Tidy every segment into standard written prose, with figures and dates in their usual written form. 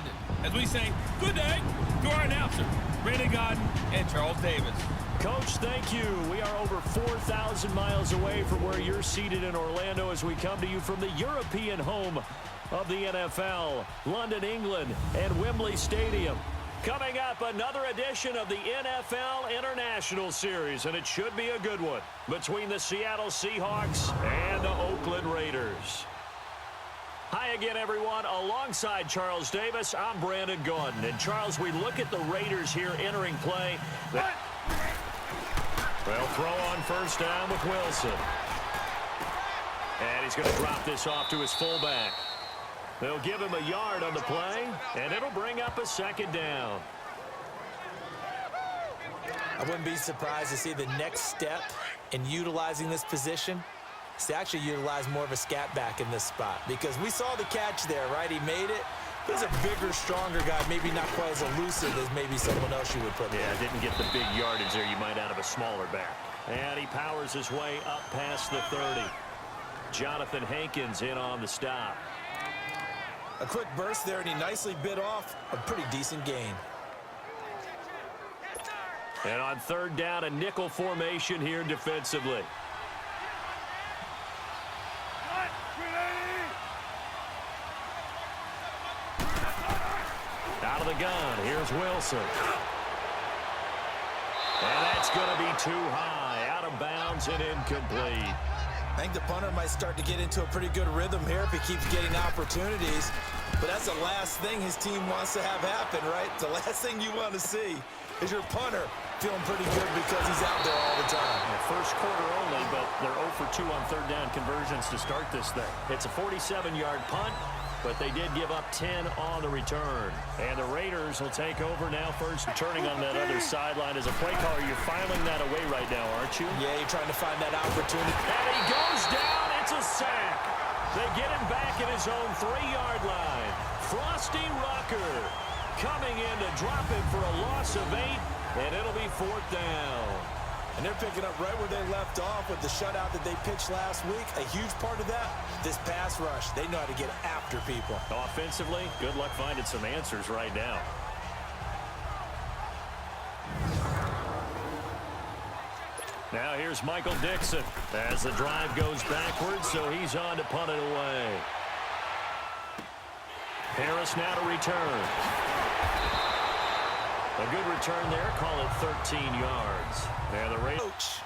ended. As we say, good day to our announcers, Brandon Godden and Charles Davis. Coach, thank you. We are over 4,000 miles away from where you're seated in Orlando as we come to you from the European home of the NFL, London, England, and Wembley Stadium. Coming up, another edition of the NFL International Series, and it should be a good one, between the Seattle Seahawks and the Oakland Raiders. Hi again, everyone. Alongside Charles Davis, I'm Brandon Gaudin. And, Charles, we look at the Raiders here entering play. They'll throw on first down with Wilson. And he's going to drop this off to his fullback. They'll give him a yard on the play, and it'll bring up a second down. I wouldn't be surprised to see the next step in utilizing this position is to actually utilize more of a scat back in this spot, because we saw the catch there, right? He made it. He's a bigger, stronger guy, maybe not quite as elusive as maybe someone else you would put there. Yeah, didn't get the big yardage there you might out of a smaller back. And he powers his way up past the 30. Jonathan Hankins in on the stop. A quick burst there, and he nicely bit off a pretty decent gain. And on third down, a nickel formation here defensively. Out of the gun, here's Wilson. And that's going to be too high, out of bounds and incomplete. I think the punter might start to get into a pretty good rhythm here if he keeps getting opportunities. But that's the last thing his team wants to have happen, right? The last thing you want to see is your punter feeling pretty good because he's out there all the time. First quarter only, but they're 0 for 2 on third down conversions to start this thing. It's a 47-yard punt, but they did give up 10 on the return. And the Raiders will take over now, first turning on that other sideline. As a play caller, you're filing that away right now, aren't you? Yeah, you're trying to find that opportunity. And he goes down. It's a sack. They get him back at his own 3-yard line. Frosty Rucker coming in to drop him for a loss of 8, and it'll be fourth down. And they're picking up right where they left off with the shutout that they pitched last week. A huge part of that, this pass rush. They know how to get after people. Offensively, good luck finding some answers right now. Now here's Michael Dixon as the drive goes backwards, so he's on to punt it away. Harris now to return. A good return there, call it 13 yards. And the Raiders.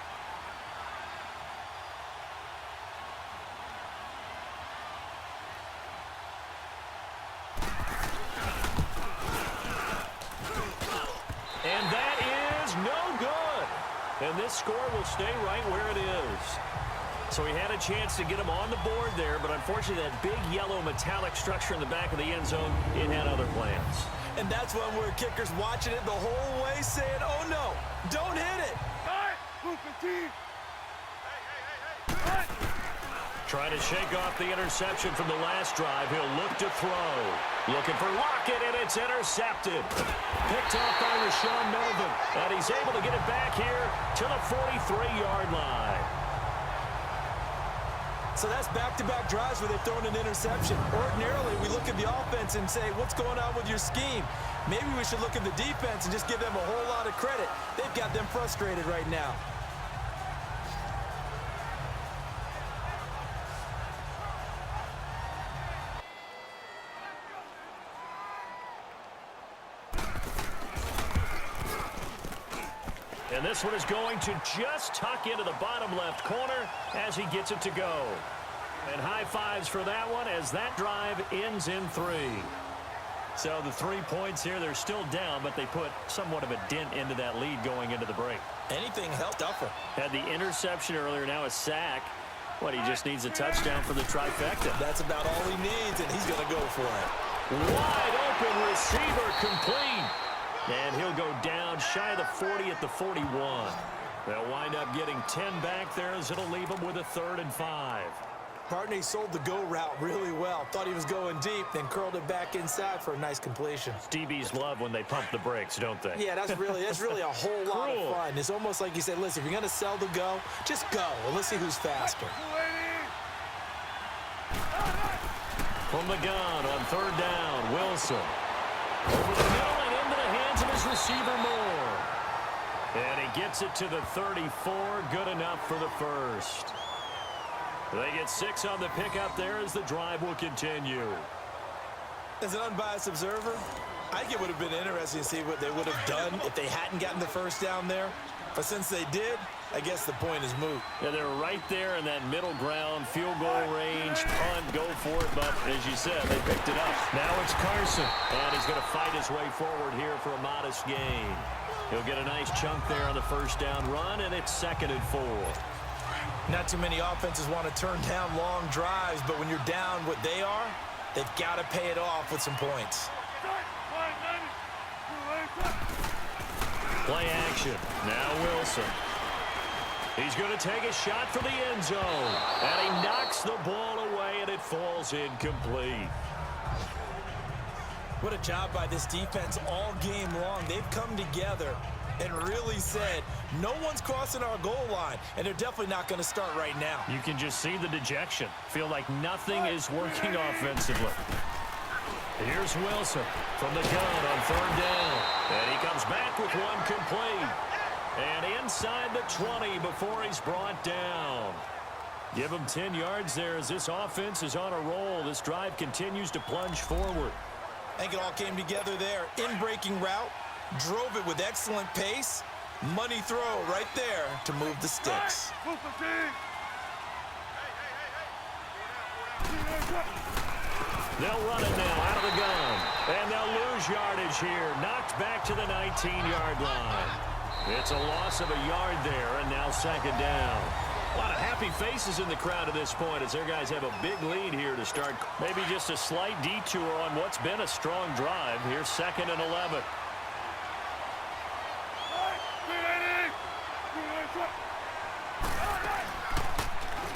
And that is no good. And this score will stay right where it is. So he had a chance to get him on the board there, but unfortunately that big yellow metallic structure in the back of the end zone, it had other plans. And that's when we're kickers watching it the whole way saying, oh no, don't hit it. Trying to shake off the interception from the last drive. He'll look to throw. Looking for Lockett, and it's intercepted. Picked off by Rashawn Melvin. And he's able to get it back here to the 43-yard line. So that's back-to-back drives where they've thrown an interception. Ordinarily, we look at the offense and say, what's going on with your scheme? Maybe we should look at the defense and just give them a whole lot of credit. They've got them frustrated right now. And this one is going to just tuck into the bottom left corner as he gets it to go. And high fives for that one as that drive ends in 3. So the 3 points here, they're still down, but they put somewhat of a dent into that lead going into the break. Anything helped Duffer. Had the interception earlier, now a sack. What, he just needs a touchdown for the trifecta. That's about all he needs, and he's going to go for it. Wide open receiver complete. And he'll go down shy of the 40 at the 41. They'll wind up getting 10 back there as it'll leave them with a 3rd and 5. Partner, he sold the go route really well. Thought he was going deep, then curled it back inside for a nice completion. DBs love when they pump the brakes, don't they? Yeah, that's really a whole lot of fun. It's almost like you said, listen, if you're going to sell the go, just go. Well, let's see who's faster. From the gun on 3rd down, Wilson. Over the middle and into the hands of his receiver Moore. And he gets it to the 34. Good enough for the first. They get 6 on the pickup there as the drive will continue. As an unbiased observer, I think it would have been interesting to see what they would have done if they hadn't gotten the first down there. But since they did, I guess the point is moot. Yeah, they're right there in that middle ground, field goal range, punt, go for it. But as you said, they picked it up. Now it's Carson, and he's going to fight his way forward here for a modest gain. He'll get a nice chunk there on the first down run, and it's 2nd and 4. Not too many offenses want to turn down long drives, but when you're down what they are, they've got to pay it off with some points. Play action. Now Wilson. He's going to take a shot for the end zone. And he knocks the ball away, and it falls incomplete. What a job by this defense all game long. They've come together and really said, no one's crossing our goal line, and they're definitely not going to start right now. You can just see the dejection. Feel like nothing is working offensively. Here's Wilson from the gun on 3rd down. And he comes back with one complete. And inside the 20 before he's brought down. Give him 10 yards there as this offense is on a roll. This drive continues to plunge forward. I think it all came together there. In-breaking route, drove it with excellent pace. Money throw right there to move the sticks. They'll run it now out of the gun. And they'll lose yardage here. Knocked back to the 19-yard line. It's a loss of a yard there, and now 2nd down. A lot of happy faces in the crowd at this point as their guys have a big lead here to start. Maybe just a slight detour on what's been a strong drive. Here's 2nd and 11.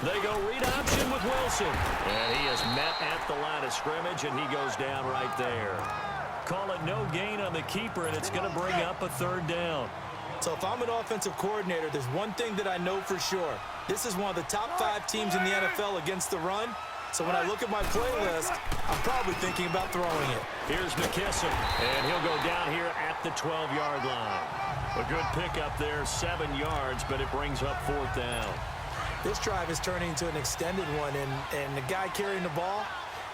They go read option with Wilson. And he is met at the line of scrimmage, and he goes down right there. Call it no gain on the keeper, and it's going to bring up a 3rd down. So if I'm an offensive coordinator, there's one thing that I know for sure. This is one of the top 5 teams in the NFL against the run. So when I look at my playlist, I'm probably thinking about throwing it. Here's McKissick, and he'll go down here at the 12-yard line. A good pickup there, 7 yards, but it brings up 4th down. This drive is turning into an extended one, and the guy carrying the ball,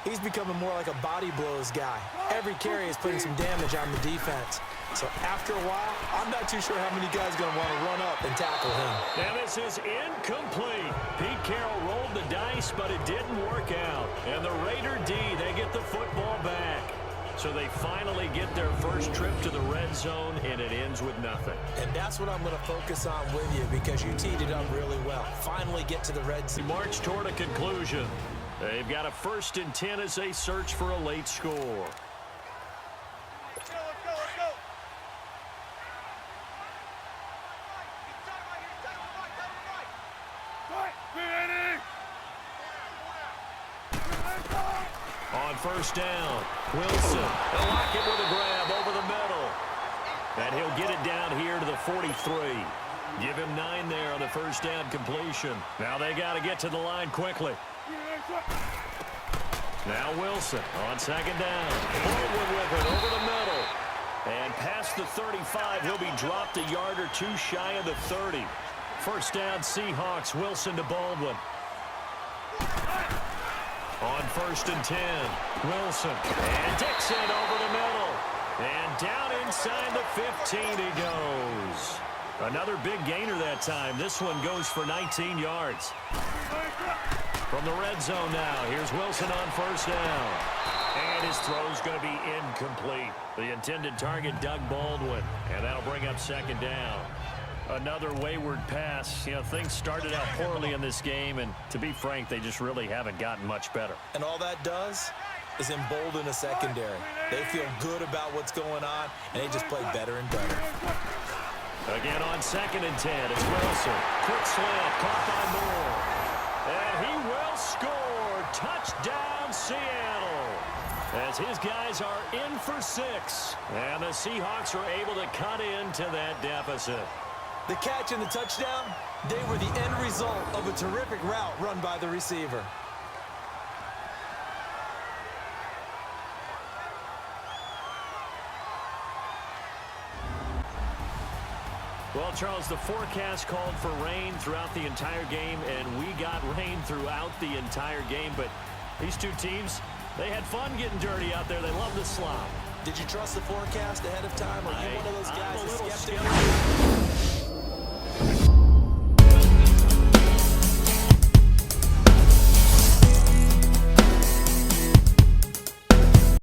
he's becoming more like a body blows guy. Every carry is putting some damage on the defense. So after a while, I'm not too sure how many guys are going to want to run up and tackle him. And this is incomplete. Pete Carroll rolled the dice, but it didn't work out. And the Raider D, they get the football back. So they finally get their first trip to the red zone, and it ends with nothing. And that's what I'm going to focus on with you because you teed it up really well. Finally get to the red zone. We march toward a conclusion. They've got a 1st and 10 as they search for a late score. On 1st down, Wilson. They'll lock it with a grab over the middle. And he'll get it down here to the 43. Give him 9 there on the 1st down completion. Now they got to get to the line quickly. Now Wilson on 2nd down. Forward with it over the middle. And past the 35, he'll be dropped a yard or 2 shy of the 30. 1st down Seahawks, Wilson to Baldwin. On 1st and 10, Wilson. And Dixon over the middle. And down inside the 15 he goes. Another big gainer that time. This one goes for 19 yards. From the red zone now, here's Wilson on 1st down. And his throw's going to be incomplete. The intended target, Doug Baldwin. And that'll bring up 2nd down. Another wayward pass. You know, things started out poorly in this game, and to be frank, they just really haven't gotten much better. And all that does is embolden a secondary. They feel good about what's going on, and they just play better and better. Again on 2nd and 10, it's Wilson. Quick slant, caught by Moore. And he will score. Touchdown, Seattle. As his guys are in for 6. And the Seahawks are able to cut into that deficit. The catch and the touchdown, they were the end result of a terrific route run by the receiver. Well, Charles, the forecast called for rain throughout the entire game, and we got rain throughout the entire game. But these two teams, they had fun getting dirty out there. They love the slop. Did you trust the forecast ahead of time? Are you one of those guys